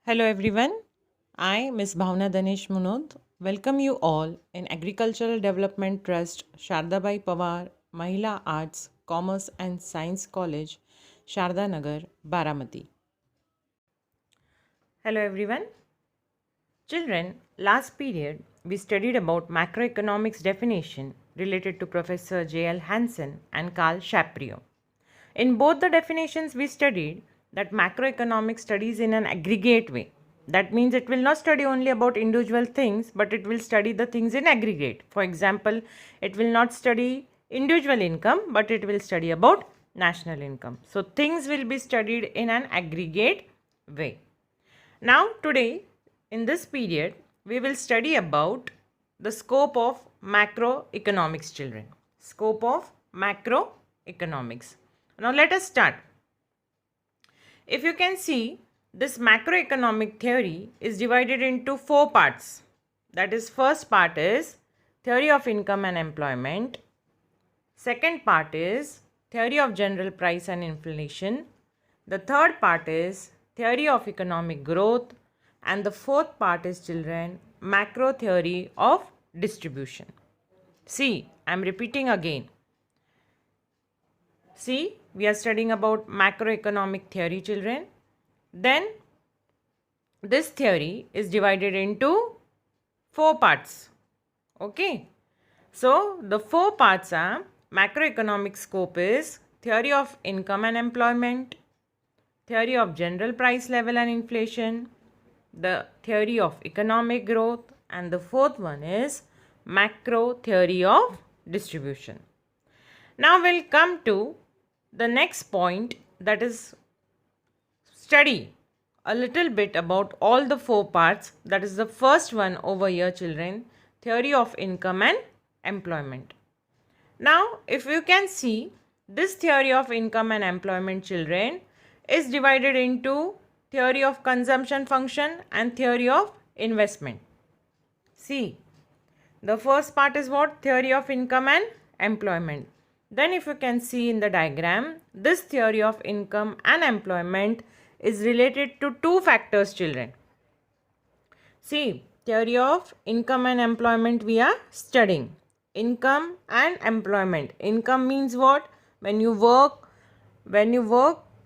Hello everyone. I, Ms. Bhavna Danesh Munod, welcome you all in Agricultural Development Trust, Shardabai Pawar, Mahila Arts, Commerce and Science College, Sharda Nagar, Baramati. Hello everyone. Children, last period we studied about macroeconomics definition related to Professor J.L. Hansen and Carl Shapiro. In both the definitions, we studied that macroeconomics studies in an aggregate way. That means it will not study only about individual things, but it will study the things in aggregate. For example, it will not study individual income, but it will study about national income. So things will be studied in an aggregate way. Now today, in this period, we will study about the scope of macroeconomics, children. Scope of macroeconomics. Now let us start. If you can see, this macroeconomic theory is divided into four parts. That is, first part is theory of income and employment. Second part is theory of general price and inflation. The third part is theory of economic growth. And the fourth part is, children, macro theory of distribution. See, I am repeating again. See, we are studying about macroeconomic theory, children. Then this theory is divided into four parts. Okay. So the four parts are: macroeconomic scope is theory of income and employment, theory of general price level and inflation, the theory of economic growth, and the fourth one is macro theory of distribution. Now we'll come to the next point, that is study a little bit about all the four parts. That is the first one over here, children, theory of income and employment. Now if you can see, this theory of income and employment, children, is divided into theory of consumption function and theory of investment. See, the first part is what? Theory of income and employment. Then if you can see in the diagram, this theory of income and employment is related to two factors, children. See, theory of income and employment we are studying. Income and employment. Income means what? When you work,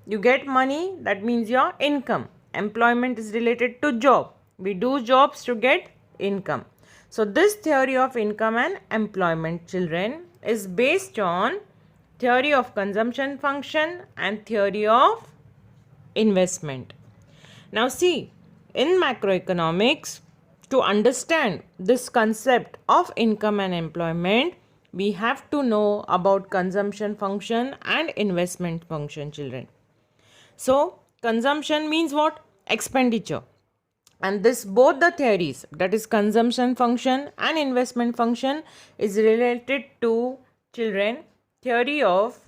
you get money, that means your income. Employment is related to job. We do jobs to get income. So this theory of income and employment, children, is based on theory of consumption function and theory of investment. Now see, in macroeconomics, to understand this concept of income and employment, we have to know about consumption function and investment function, children. So consumption means what? Expenditure. And this, both the theories, that is consumption function and investment function, is related to, children, theory of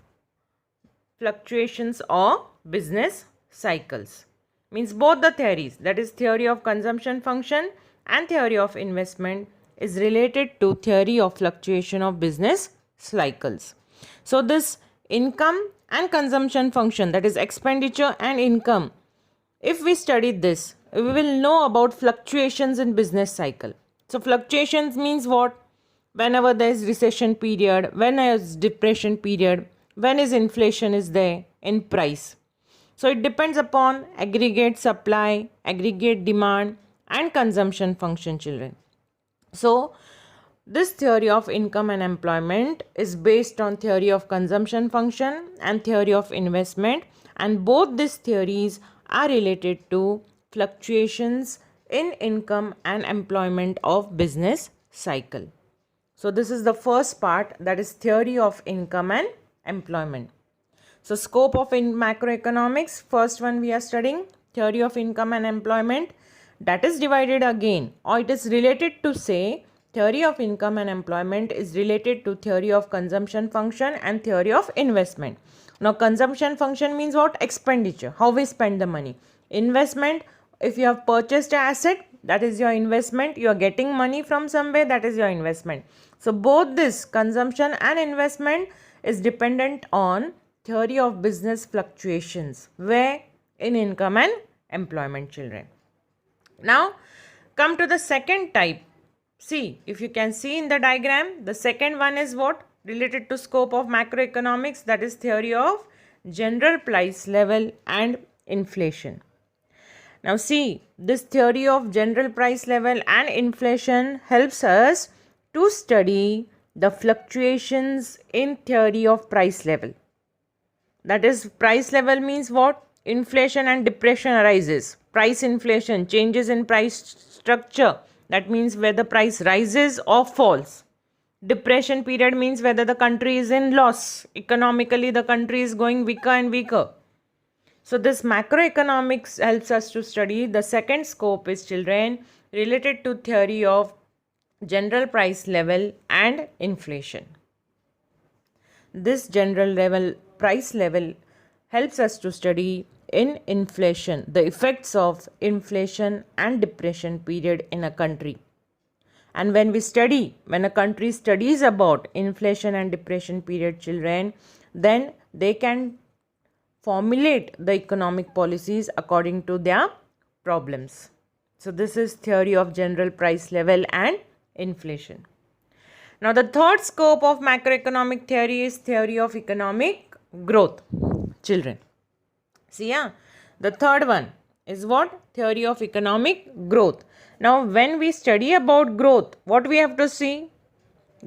fluctuations or business cycles. Means both the theories, that is theory of consumption function and theory of investment, is related to theory of fluctuation of business cycles. So this income and consumption function, that is expenditure and income, if we study this, we will know about fluctuations in business cycle. So fluctuations means what? Whenever there is recession period, when there is depression period, when is inflation is there in price. So it depends upon aggregate supply, aggregate demand and consumption function, children. So this theory of income and employment is based on theory of consumption function and theory of investment, and both these theories are related to fluctuations in income and employment of business cycle. So this is the first part, that is theory of income and employment. So scope of macroeconomics, first one we are studying theory of income and employment. That is divided again, or it is related to say theory of income and employment is related to theory of consumption function and theory of investment. Now consumption function means what? Expenditure, how we spend the money. Investment, if you have purchased an asset, that is your investment. You are getting money from somewhere, that is your investment. So both this consumption and investment is dependent on theory of business fluctuations, where in income and employment, children. Now, come to the second type. See, if you can see in the diagram, the second one is what? Related to scope of macroeconomics, that is theory of general price level and inflation. Now see, this theory of general price level and inflation helps us to study the fluctuations in theory of price level. That is, price level means what? Inflation and depression arises. Price inflation, changes in price structure. That means whether price rises or falls. Depression period means whether the country is in loss. Economically, the country is going weaker and weaker. So this macroeconomics helps us to study. The second scope is, children, related to theory of general price level and inflation. This general price level helps us to study in inflation, the effects of inflation and depression period in a country. And when a country studies about inflation and depression period, children, then they can formulate the economic policies according to their problems. So this is theory of general price level and inflation. Now the third scope of macroeconomic theory is theory of economic growth. Children, see, the third one is what? Theory of economic growth. Now when we study about growth, what we have to see?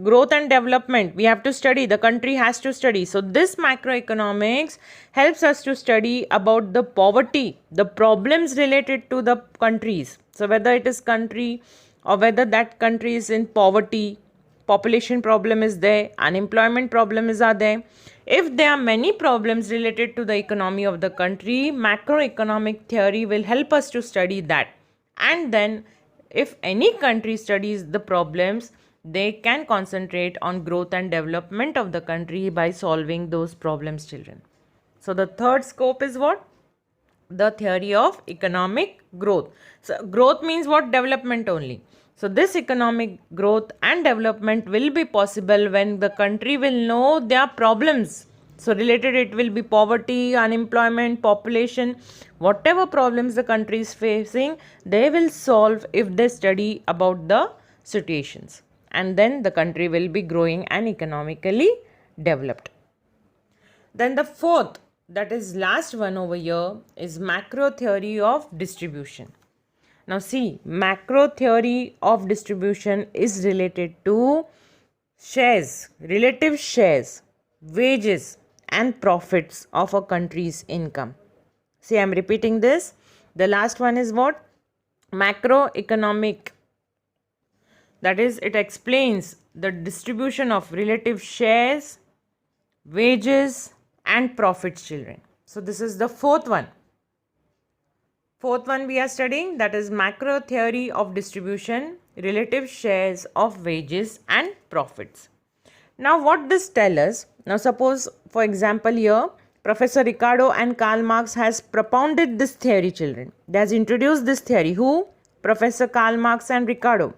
Growth and development, we have to study, the country has to study. So this macroeconomics helps us to study about the poverty, the problems related to the countries. So whether it is country or whether that country is in poverty, population problem is there, unemployment problems are there. If there are many problems related to the economy of the country, macroeconomic theory will help us to study that. And then if any country studies the problems, they can concentrate on growth and development of the country by solving those problems, children. So the third scope is what? The theory of economic growth. So growth means what? Development only. So this economic growth and development will be possible when the country will know their problems. So related, it will be poverty, unemployment, population, whatever problems the country is facing, they will solve if they study about the situations. And then the country will be growing and economically developed. Then the fourth, that is last one over here, is macro theory of distribution. Now see, macro theory of distribution is related to shares, relative shares, wages and profits of a country's income. See, I am repeating this. The last one is what? Macroeconomic. That is, it explains the distribution of relative shares, wages and profits, children. So this is the fourth one. Fourth one we are studying, that is macro theory of distribution, relative shares of wages and profits. Now what this tells us? Now suppose, for example, here Professor Ricardo and Karl Marx has propounded this theory, children. They has introduced this theory. Who? Professor Karl Marx and Ricardo.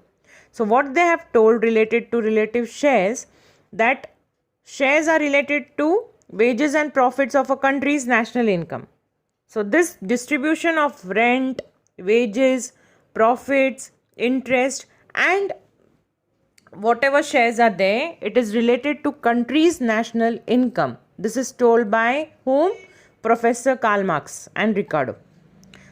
So what they have told related to relative shares, that shares are related to wages and profits of a country's national income. So this distribution of rent, wages, profits, interest and whatever shares are there, it is related to country's national income. This is told by whom? Professor Karl Marx and Ricardo.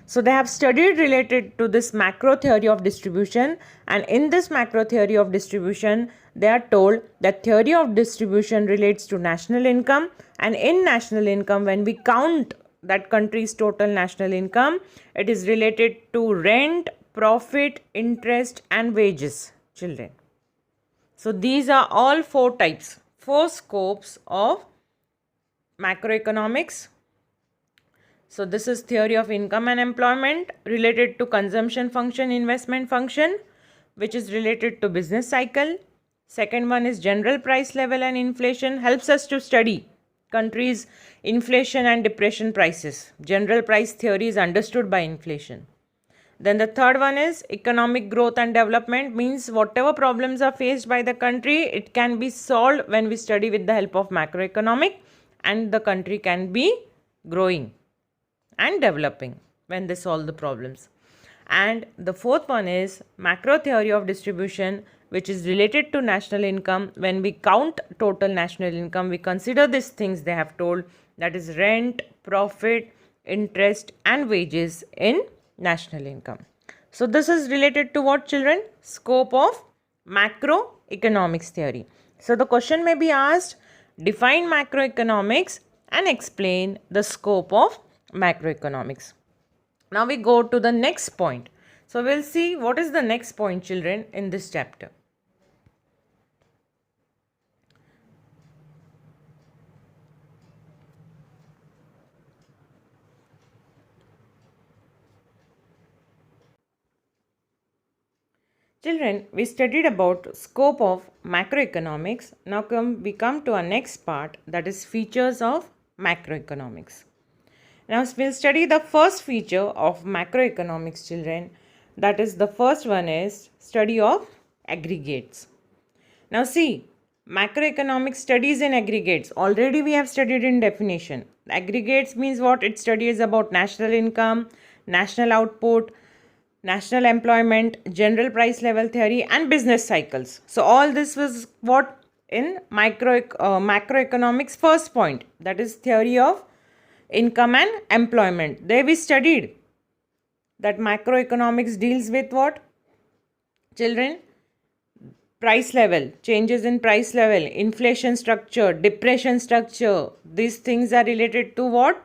So they have studied related to this macro theory of distribution, and in this macro theory of distribution, they are told that theory of distribution relates to national income, and in national income, when we count that country's total national income, it is related to rent, profit, interest and wages, children. So these are all four types, four scopes of macroeconomics. So this is theory of income and employment related to consumption function, investment function, which is related to business cycle. Second one is general price level and inflation, helps us to study countries' inflation and depression prices. General price theory is understood by inflation. Then the third one is economic growth and development, means whatever problems are faced by the country, it can be solved when we study with the help of macroeconomic, and the country can be growing and developing when they solve the problems. And the fourth one is macro theory of distribution, which is related to national income. When we count total national income, we consider these things they have told, that is rent, profit, interest and wages in national income. So this is related to what, children? Scope of macroeconomics theory. So the question may be asked, define macroeconomics and explain the scope of macroeconomics. Now we go to the next point. So we'll see what is the next point, children, in this chapter. Children, we studied about scope of macroeconomics. Now we come to our next part, that is features of macroeconomics. Now we'll study the first feature of macroeconomics, children. That is, the first one is study of aggregates. Now see, macroeconomics studies in aggregates. Already we have studied in definition. Aggregates means what? It studies about national income, national output, national employment, general price level theory and business cycles. So all this was what in macroeconomics first point, that is theory of income and employment. There we studied that macroeconomics deals with what, children? Price level, changes in price level, inflation structure, depression structure. These things are related to what?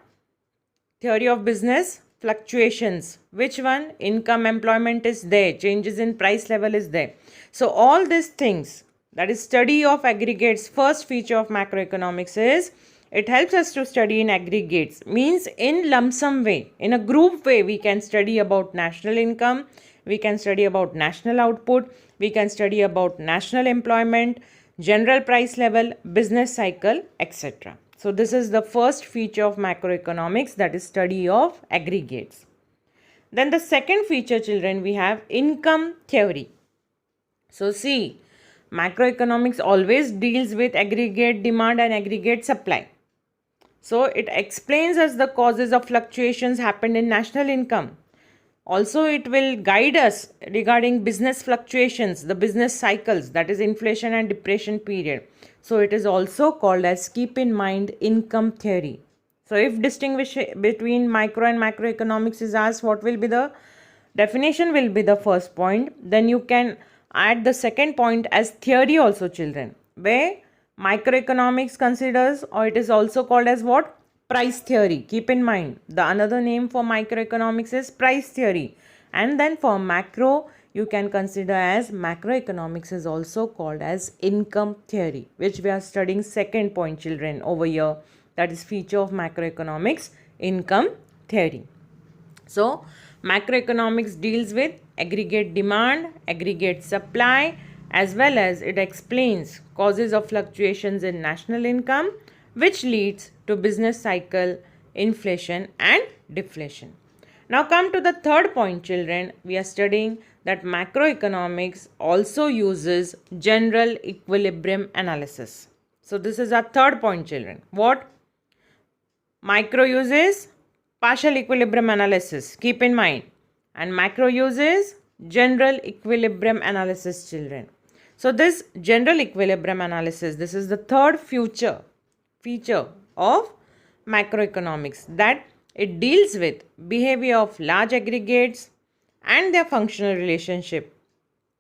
Theory of business fluctuations. Which one? Income, employment is there, changes in price level is there. So all these things, that is study of aggregates. First feature of macroeconomics is it helps us to study in aggregates, means in lump sum way, in a group way we can study about national income, we can study about national output, we can study about national employment, general price level, business cycle, etc. So this is the first feature of macroeconomics, that is study of aggregates. Then the second feature, children, we have income theory. So see, macroeconomics always deals with aggregate demand and aggregate supply. So it explains us the causes of fluctuations happened in national income. Also, it will guide us regarding business fluctuations, the business cycles, that is inflation and depression period. So it is also called as, keep in mind, income theory. So if distinguish between micro and macroeconomics is asked, what will be the definition will be the first point. Then you can add the second point as theory also, children, where microeconomics considers, or it is also called as what? Price theory. Keep in mind, the another name for microeconomics is price theory. And then for macro, you can consider as macroeconomics is also called as income theory, which we are studying second point, children, over here. That is feature of macroeconomics, income theory. So macroeconomics deals with aggregate demand, aggregate supply, as well as it explains causes of fluctuations in national income, which leads to business cycle, inflation and deflation. Now come to the third point, children. We are studying that macroeconomics also uses general equilibrium analysis. So this is our third point, children. What? Micro uses partial equilibrium analysis. Keep in mind. And macro uses general equilibrium analysis, children. So this general equilibrium analysis, this is the third feature of macroeconomics, that it deals with behavior of large aggregates and their functional relationship.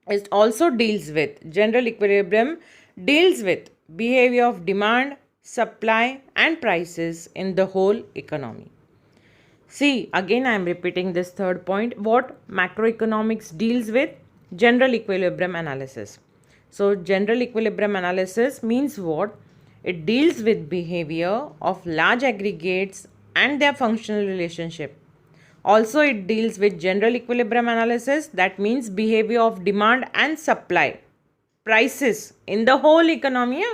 It also deals with general equilibrium, deals with behavior of demand, supply and prices in the whole economy. See, again I am repeating this third point. What macroeconomics deals with? General equilibrium analysis. So general equilibrium analysis means what? It deals with behavior of large aggregates and their functional relationship. Also, it deals with general equilibrium analysis, that means behavior of demand and supply, prices in the whole economy.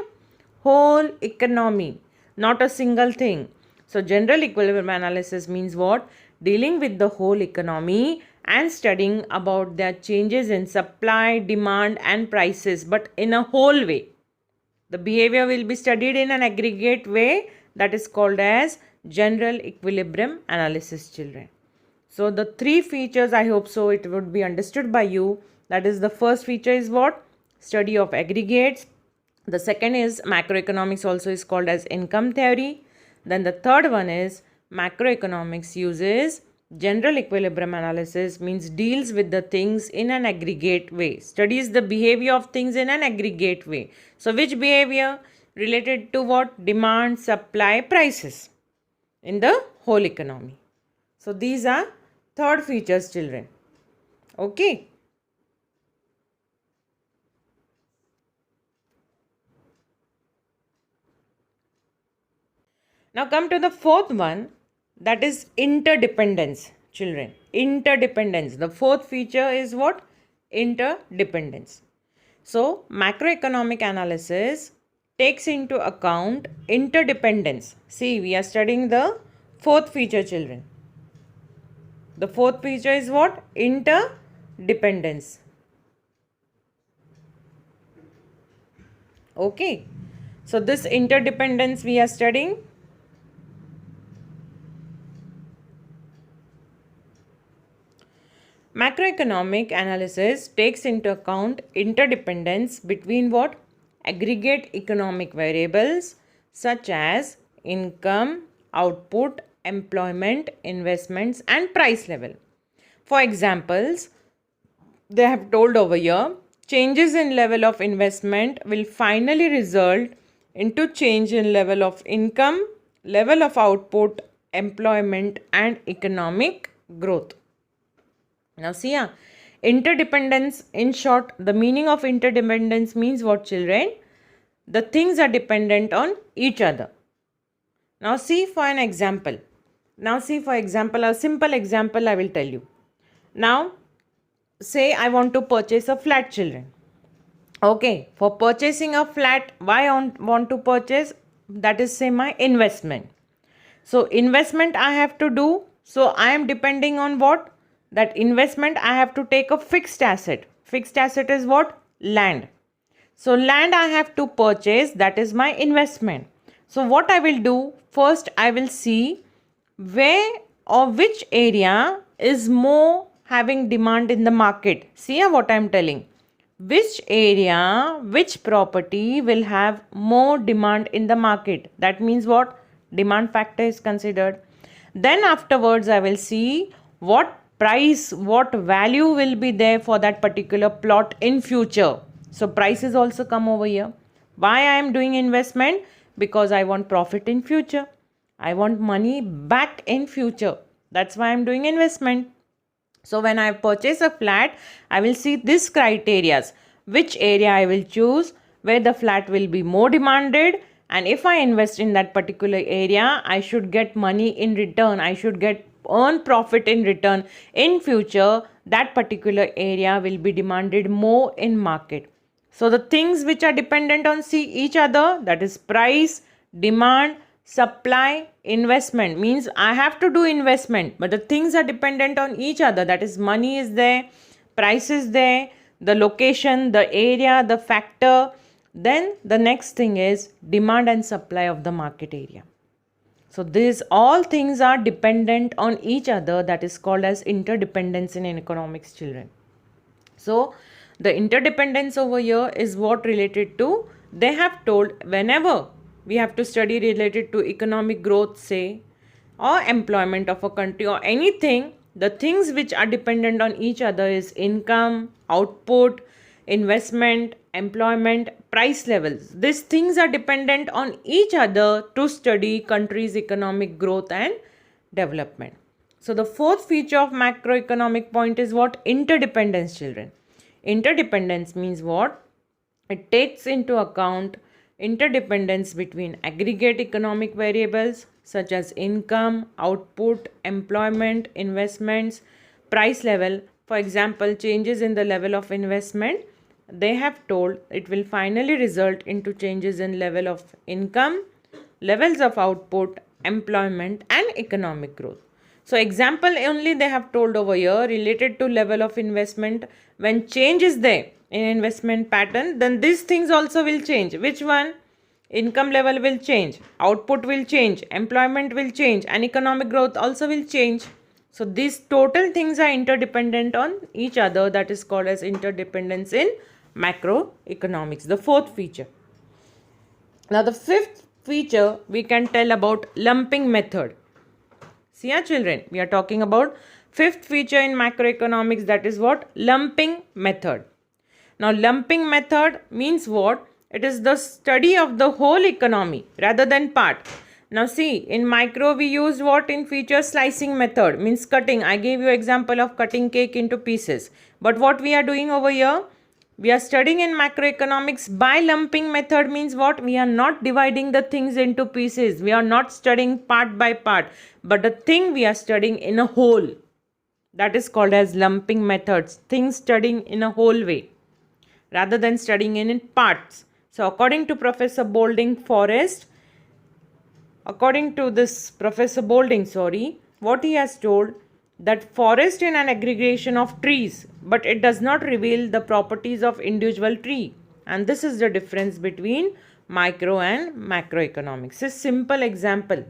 Whole economy, not a single thing. So general equilibrium analysis means what? Dealing with the whole economy and studying about their changes in supply, demand and prices, but in a whole way. The behavior will be studied in an aggregate way, that is called as general equilibrium analysis, children. So the three features, I hope so it would be understood by you. That is, the first feature is what? Study of aggregates. The second is macroeconomics, also is called as income theory. Then the third one is macroeconomics uses general equilibrium analysis, means deals with the things in an aggregate way, studies the behavior of things in an aggregate way. So which behavior? Related to what? Demand, supply, prices in the whole economy. So these are third features, children. Okay. Now come to the fourth one, that is interdependence, children. Interdependence. The fourth feature is what? Interdependence. So macroeconomic analysis takes into account interdependence. See, we are studying the fourth feature, children. The fourth feature is what? Interdependence. Okay. So this interdependence we are studying. Macroeconomic analysis takes into account interdependence between what? Aggregate economic variables such as income, output, employment, investments, and price level. For examples, they have told over here, changes in level of investment will finally result into change in level of income, level of output, employment, and economic growth. Now see, interdependence, in short, the meaning of interdependence means what, children? The things are dependent on each other. Now see for an example. A simple example I will tell you. Now, say I want to purchase a flat, children. Okay, for purchasing a flat, why I want to purchase? That is, say, my investment. So investment I have to do. So I am depending on what? That investment I have to take a fixed asset. Fixed asset is what? Land. So land I have to purchase, that is my investment. So what I will do? First I will see where or which area is more having demand in the market. See what I am telling. Which area, which property will have more demand in the market. That means what? Demand factor is considered. Then afterwards I will see what price, what value will be there for that particular plot in future. So prices also come over here. Why I am doing investment? Because I want profit in future. I want money back in future. That's why I am doing investment. So when I purchase a flat, I will see this criterias. Which area I will choose, where the flat will be more demanded, and if I invest in that particular area, I should get money in return. I should earn profit in return. In future, that particular area will be demanded more in market. So the things which are dependent on each other, that is price, demand, supply, investment, means I have to do investment, but the things are dependent on each other. That is, money is there, price is there, the location, the area, the factor. Then the next thing is demand and supply of the market area. So these all things are dependent on each other. That is called as interdependence in economics, children. So the interdependence over here is what related to, they have told whenever we have to study related to economic growth, say, or employment of a country or anything, the things which are dependent on each other is income, output, investment, employment, price levels. These things are dependent on each other to study country's economic growth and development. So the fourth feature of macroeconomic point is what? Interdependence, children. Interdependence means what? It takes into account interdependence between aggregate economic variables such as income, output, employment, investments, price level. For example, changes in the level of investment, they have told it will finally result into changes in level of income, levels of output, employment, and economic growth. So example only they have told over here related to level of investment. When change is there in investment pattern, then these things also will change. Which one? Income level will change, output will change, employment will change, and economic growth also will change. So these total things are interdependent on each other. That is called as interdependence in macroeconomics, the fourth feature. Now the fifth feature we can tell about lumping method. See children, we are talking about fifth feature in macroeconomics, that is what? Lumping method. Now lumping method means what? It is the study of the whole economy rather than part. Now see, in micro we used what in feature? Slicing method, means cutting. I gave you example of cutting cake into pieces. But what we are doing over here? We are studying in macroeconomics by lumping method, means what? We are not dividing the things into pieces. We are not studying part by part, but the thing we are studying in a whole. That is called as lumping methods, things studying in a whole way rather than studying in parts. So according to Professor Boulding, what he has told, that forest is an aggregation of trees, but it does not reveal the properties of individual tree. And this is the difference between micro and macroeconomics. A simple example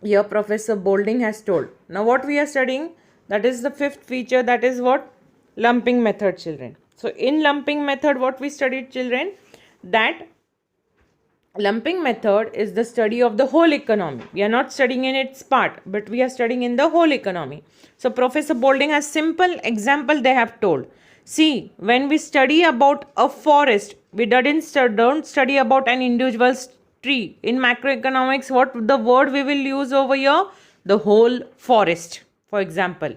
here Professor Boulding has told. Now what we are studying, that is the fifth feature, that is what? Lumping method, children. So in lumping method, what we studied, children? That lumping method is the study of the whole economy. We are not studying in its part, but we are studying in the whole economy. So Professor Boulding has simple example they have told. See, when we study about a forest, we don't study about an individual tree. In macroeconomics, what the word we will use over here? The whole forest, for example.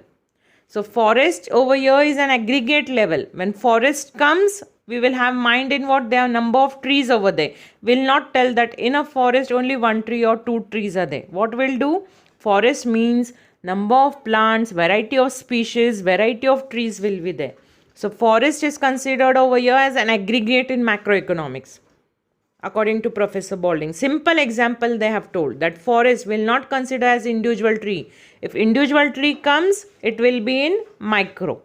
So forest over here is an aggregate level. When forest comes, we will have mind in what? There are number of trees over there. We'll not tell that in a forest only one tree or two trees are there. What we'll do? Forest means number of plants, variety of species, variety of trees will be there. So forest is considered over here as an aggregate in macroeconomics, according to Professor Boulding. Simple example they have told, that forest will not consider as individual tree. If individual tree comes, it will be in micro.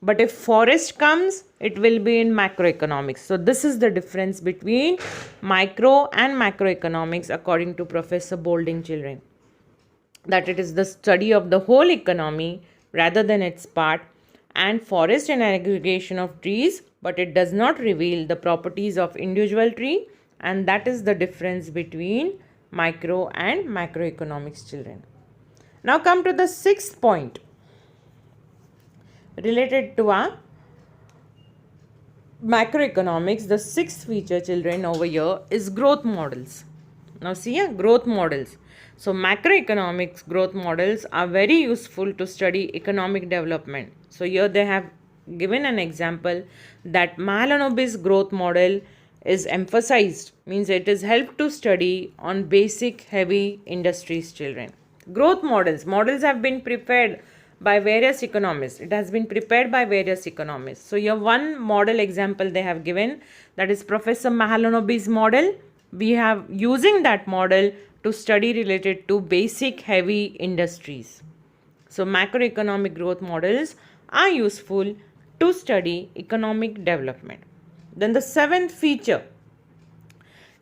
But if forest comes, it will be in macroeconomics. So this is the difference between micro and macroeconomics according to Professor Boulding, children. That it is the study of the whole economy rather than its part, and forest an aggregation of trees, but it does not reveal the properties of individual tree, and that is the difference between micro and macroeconomics, children. Now come to the sixth point related to our macroeconomics. The sixth feature, children, over here is growth models. Now see here, growth models. So macroeconomics growth models are very useful to study economic development. So here they have given an example that Mahalanobis growth model is emphasized, means it is helped to study on basic heavy industries, children. Growth models have been prepared by various economists. It has been prepared by various economists. So here one model example they have given, that is Professor Mahalanobis model. We have using that model to study related to basic heavy industries. So macroeconomic growth models are useful to study economic development. Then the seventh feature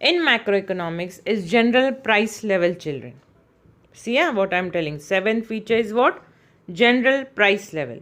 in macroeconomics is general price level, children. See what I am telling. Seventh feature is what? General price level.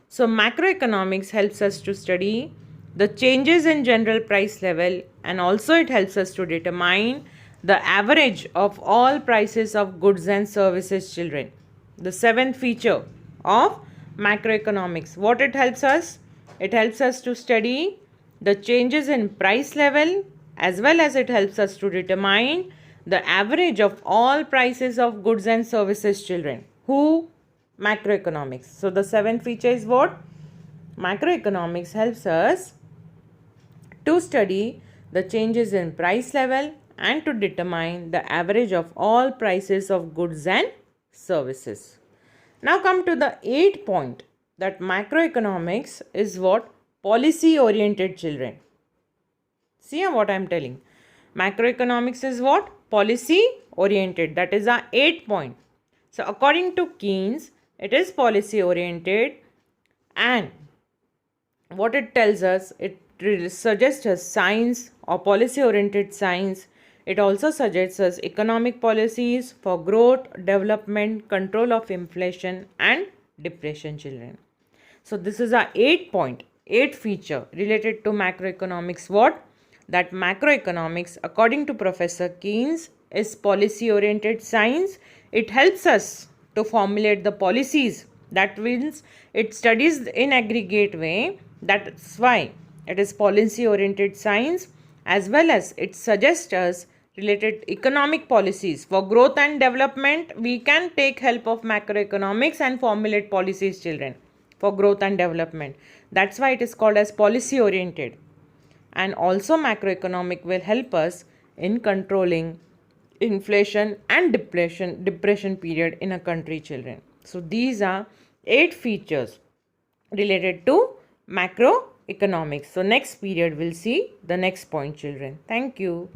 So macroeconomics helps us to study the changes in general price level, and also it helps us to determine the average of all prices of goods and services, children. The seventh feature of macroeconomics. What it helps us? It helps us to study the changes in price level, as well as it helps us to determine the average of all prices of goods and services, children. Who? Macroeconomics. So the seventh feature is what? Macroeconomics helps us to study the changes in price level and to determine the average of all prices of goods and services. Now come to the eighth point, that macroeconomics is what? Policy oriented, children. See what I am telling. Macroeconomics is what? Policy oriented. That is our 8th point. So according to Keynes, it is policy oriented, and what it tells us, it suggests us science or policy oriented science It also suggests us economic policies for growth, development, control of inflation and depression, children. So this is our 8 feature related to macroeconomics. What? That macroeconomics, according to Professor Keynes, is policy oriented science. It helps us to formulate the policies. That means it studies in aggregate way. That's why it is policy oriented science, as well as it suggests us related economic policies for growth and development. We can take help of macroeconomics and formulate policies, children, for growth and development. That's why it is called as policy oriented. And also macroeconomic will help us in controlling inflation and depression period in a country, children. So these are 8 features related to macroeconomics. So next period we'll see the next point, children. Thank you.